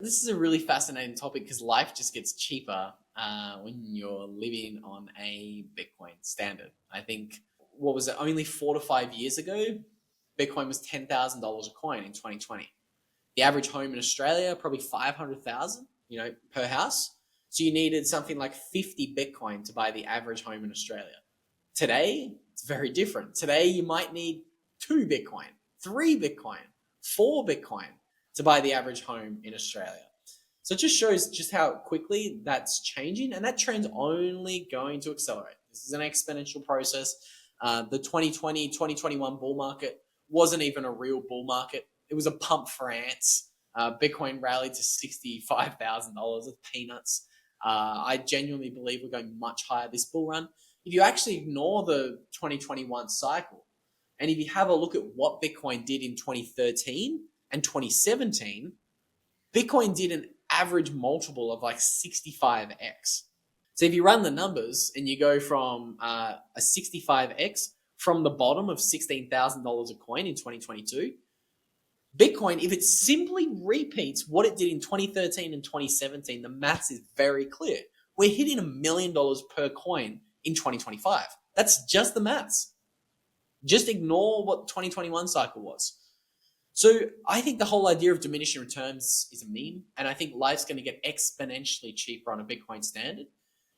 This is a really fascinating topic because life just gets cheaper when you're living on a Bitcoin standard. I think, what was it, only 4 to 5 years ago, Bitcoin was $10,000 a coin in 2020. The average home in Australia, probably 500,000, per house. So you needed something like 50 Bitcoin to buy the average home in Australia. Today, it's very different. Today, you might need 2 Bitcoin, 3 Bitcoin, 4 Bitcoin to buy the average home in Australia. So it just shows just how quickly that's changing, and that trend's only going to accelerate. This is an exponential process. The 2020, 2021 bull market wasn't even a real bull market. It was a pump for ants. Bitcoin rallied to $65,000. It's peanuts. I genuinely believe we're going much higher this bull run. If you actually ignore the 2021 cycle, and if you have a look at what Bitcoin did in 2013 and 2017, Bitcoin did an average multiple of like 65x. So if you run the numbers and you go from a 65x from the bottom of $16,000 a coin in 2022, Bitcoin, if it simply repeats what it did in 2013 and 2017, the maths is very clear. We're hitting $1 million per coin in 2025. That's just the maths. Just ignore what the 2021 cycle was. So I think the whole idea of diminishing returns is a meme, and I think life's going to get exponentially cheaper on a Bitcoin standard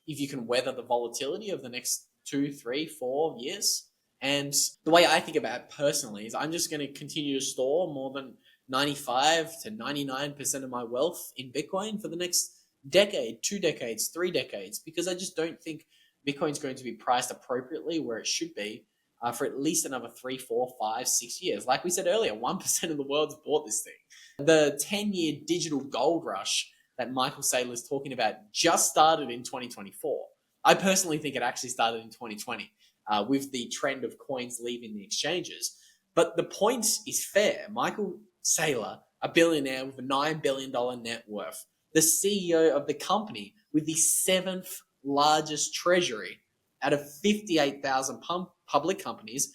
if you can weather the volatility of the next 2, 3, 4 years. And the way I think about it personally is I'm just going to continue to store more than 95 to 99% of my wealth in Bitcoin for the next decade, 2 decades, 3 decades, because I just don't think Bitcoin's going to be priced appropriately where it should be for at least another 3, 4, 5, 6 years. Like we said earlier, 1% of the world's bought this thing. The 10-year digital gold rush that Michael Saylor is talking about just started in 2024. I personally think it actually started in 2020 with the trend of coins leaving the exchanges. But the point is fair. Michael Saylor, a billionaire with a $9 billion net worth, the CEO of the company with the 7th largest treasury out of 58,000 public companies,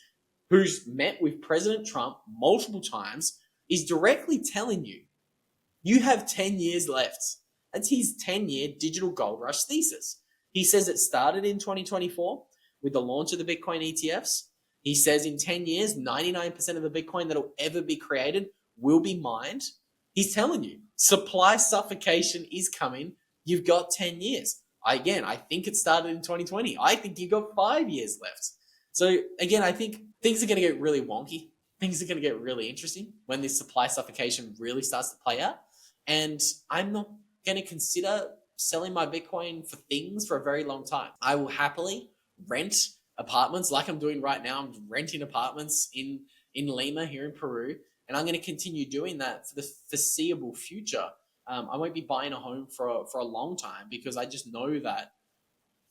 who's met with President Trump multiple times, is directly telling you, you have 10 years left. That's his 10-year digital gold rush thesis. He says it started in 2024 with the launch of the Bitcoin ETFs. He says in 10 years, 99% of the Bitcoin that'll ever be created will be mined. He's telling you, supply suffocation is coming. You've got 10 years. I think it started in 2020. I think you've got 5 years left. So again, I think things are going to get really wonky. Things are going to get really interesting when this supply suffocation really starts to play out. And I'm not going to consider selling my Bitcoin for things for a very long time. I will happily rent apartments like I'm doing right now. I'm renting apartments in Lima here in Peru. And I'm going to continue doing that for the foreseeable future. I won't be buying a home for a long time because I just know that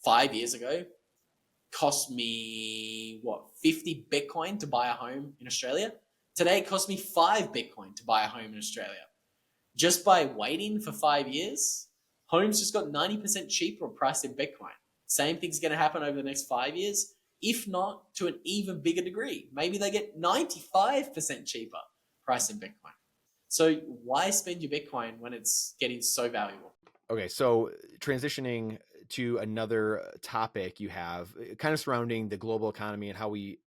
5 years ago cost me 50 Bitcoin to buy a home in Australia. Today it cost me 5 Bitcoin to buy a home in Australia. Just by waiting for 5 years, homes just got 90% cheaper priced in Bitcoin. Same thing's going to happen over the next 5 years, if not to an even bigger degree. Maybe they get 95% cheaper priced in Bitcoin. So why spend your Bitcoin when it's getting so valuable? Okay, so transitioning to another topic you have kind of surrounding the global economy and how we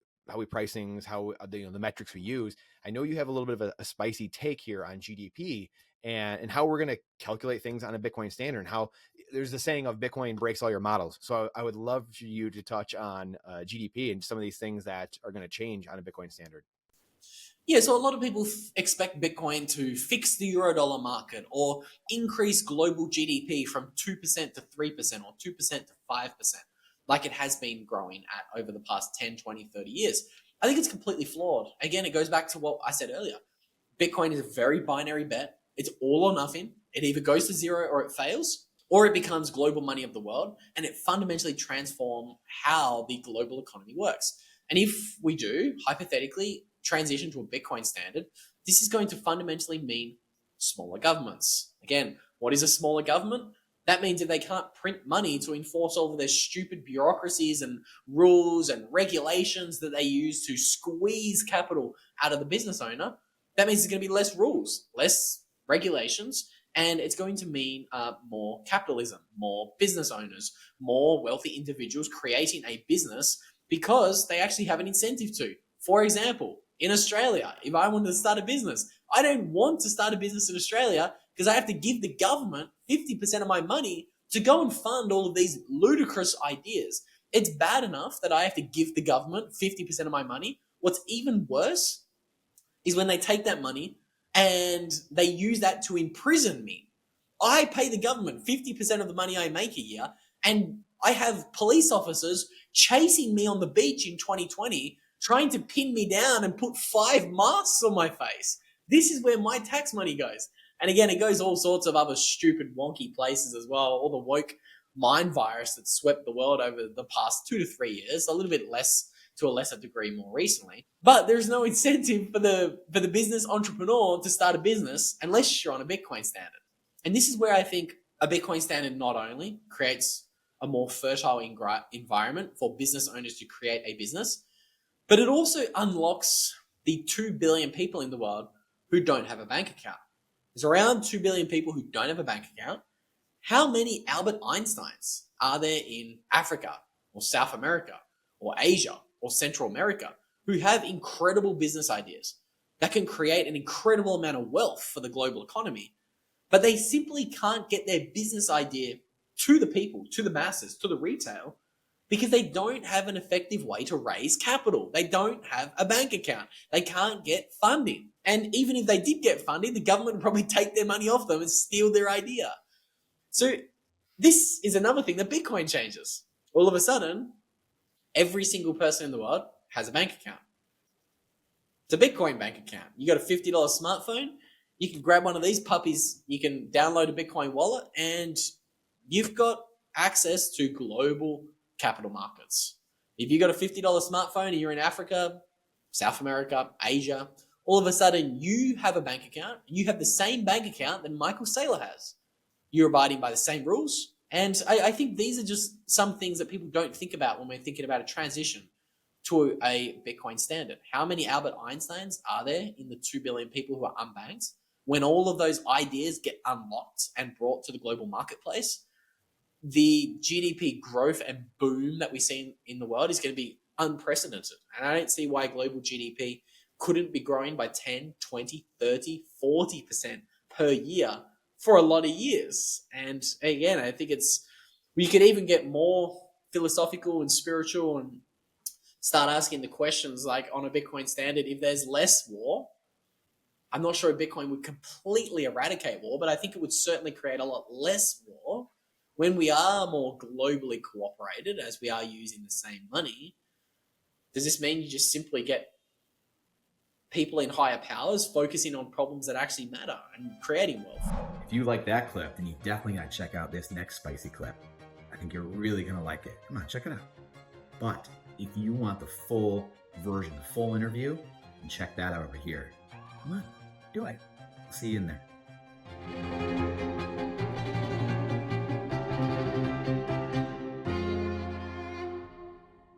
price things, how the metrics we use. I know you have a little bit of a spicy take here on GDP and how we're going to calculate things on a Bitcoin standard, and how there's the saying of Bitcoin breaks all your models. So I would love for you to touch on GDP and some of these things that are going to change on a Bitcoin standard. Yeah, so a lot of people expect Bitcoin to fix the Eurodollar market or increase global GDP from 2% to 3% or 2% to 5%, like it has been growing at over the past 10, 20, 30 years. I think it's completely flawed. Again, it goes back to what I said earlier. Bitcoin is a very binary bet. It's all or nothing. It either goes to zero or it fails, or it becomes global money of the world, and it fundamentally transforms how the global economy works. And if we do, hypothetically, transition to a Bitcoin standard, this is going to fundamentally mean smaller governments. Again, what is a smaller government? That means that they can't print money to enforce all of their stupid bureaucracies and rules and regulations that they use to squeeze capital out of the business owner. That means there's going to be less rules, less regulations, And it's going to mean more capitalism, more business owners, more wealthy individuals creating a business because they actually have an incentive to. For example, in Australia, if I wanted to start a business, I don't want to start a business in Australia because I have to give the government 50% of my money to go and fund all of these ludicrous ideas. It's bad enough that I have to give the government 50% of my money. What's even worse is when they take that money and they use that to imprison me. I pay the government 50% of the money I make a year, and I have police officers chasing me on the beach in 2020, trying to pin me down and put 5 masks on my face. This is where my tax money goes. And again, it goes all sorts of other stupid, wonky places as well. All the woke mind virus that swept the world over the past 2 to 3 years, a little bit less to a lesser degree more recently. But there's no incentive for the business entrepreneur to start a business unless you're on a Bitcoin standard. And this is where I think a Bitcoin standard not only creates a more fertile environment for business owners to create a business, but it also unlocks the 2 billion people in the world who don't have a bank account. There's around 2 billion people who don't have a bank account. How many Albert Einsteins are there in Africa or South America or Asia or Central America who have incredible business ideas that can create an incredible amount of wealth for the global economy, but they simply can't get their business idea to the people, to the masses, to the retail, because they don't have an effective way to raise capital. They don't have a bank account. They can't get funding. And even if they did get funding, the government would probably take their money off them and steal their idea. So this is another thing that Bitcoin changes. All of a sudden, every single person in the world has a bank account. It's a Bitcoin bank account. You got a $50 smartphone, you can grab one of these puppies, you can download a Bitcoin wallet, and you've got access to global capital markets. If you got a $50 smartphone and you're in Africa, South America, Asia, all of a sudden you have a bank account. You have the same bank account that Michael Saylor has. You're abiding by the same rules. And I think these are just some things that people don't think about when we're thinking about a transition to a Bitcoin standard. How many Albert Einsteins are there in the 2 billion people who are unbanked? When all of those ideas get unlocked and brought to the global marketplace, the GDP growth and boom that we see in the world is going to be unprecedented. And I don't see why global GDP couldn't be growing by 10, 20, 30, 40% per year for a lot of years. And again, I think we could even get more philosophical and spiritual and start asking the questions like on a Bitcoin standard, if there's less war, I'm not sure if Bitcoin would completely eradicate war, but I think it would certainly create a lot less war when we are more globally cooperated as we are using the same money. Does this mean you just simply get people in higher powers focusing on problems that actually matter and creating wealth? If you like that clip, then you definitely got to check out this next spicy clip. I think you're really going to like it. Come on, check it out. But if you want the full version, the full interview, then check that out over here. Come on, do it. I'll see you in there.